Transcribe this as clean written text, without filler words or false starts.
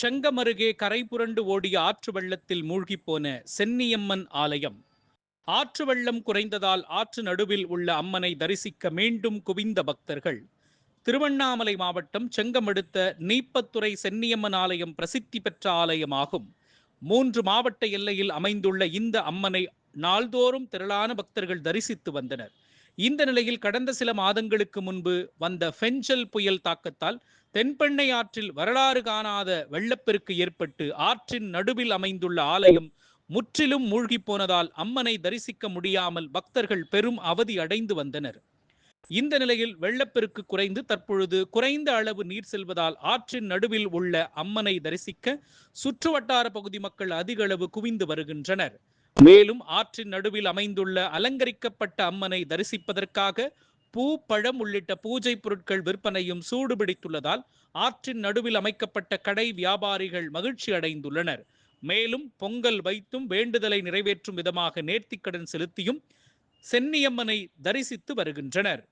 செங்கம் அருகே கரை புரண்டு ஓடிய ஆற்று வெள்ளத்தில் மூழ்கிப்போன சென்னியம்மன் ஆலயம். ஆற்று வெள்ளம் குறைந்ததால் ஆற்று நடுவில் உள்ள அம்மனை தரிசிக்க மீண்டும் குவிந்த பக்தர்கள். திருவண்ணாமலை மாவட்டம் செங்கம் அடுத்த நீப்பத்துறை சென்னியம்மன் ஆலயம் பிரசித்தி பெற்ற ஆலயமாகும். 3 மாவட்ட எல்லையில் அமைந்துள்ள இந்த அம்மனை நாள்தோறும் திரளான பக்தர்கள் தரிசித்து வந்தனர். இந்த நிலையில் கடந்த சில மாதங்களுக்கு முன்பு வந்த ஃபெஞ்சல் புயல் தாக்கத்தால் தென்பெண்ணை ஆற்றில் வரலாறு காணாத வெள்ளப்பெருக்கு ஏற்பட்டு ஆற்றின் நடுவில் அமைந்துள்ள ஆலயம் முற்றிலும் மூழ்கி போனதால் அம்மனை தரிசிக்க முடியாமல் பக்தர்கள் பெரும் அவதி அடைந்து வந்தனர். இந்த நிலையில் வெள்ளப்பெருக்கு குறைந்து தற்பொழுது குறைந்த அளவு நீர் செல்வதால் ஆற்றின் நடுவில் உள்ள அம்மனை தரிசிக்க சுற்றுவட்டார பகுதி மக்கள் அதிக அளவு குவிந்து வருகின்றனர். மேலும் ஆற்றின் நடுவில் அமைந்துள்ள அலங்கரிக்கப்பட்ட அம்மனை தரிசிப்பதற்காக பூ, பழம் உள்ளிட்ட பூஜை பொருட்கள் விற்பனையும் சூடுபிடித்துள்ளதால் ஆற்றின் நடுவில் அமைக்கப்பட்ட கடை வியாபாரிகள் மகிழ்ச்சி அடைந்துள்ளனர். மேலும் பொங்கல் வைத்தும் வேண்டுதலை நிறைவேற்றும் விதமாக நேர்த்திக்கடன் செலுத்தியும் சென்னியம்மனை தரிசித்து வருகின்றனர்.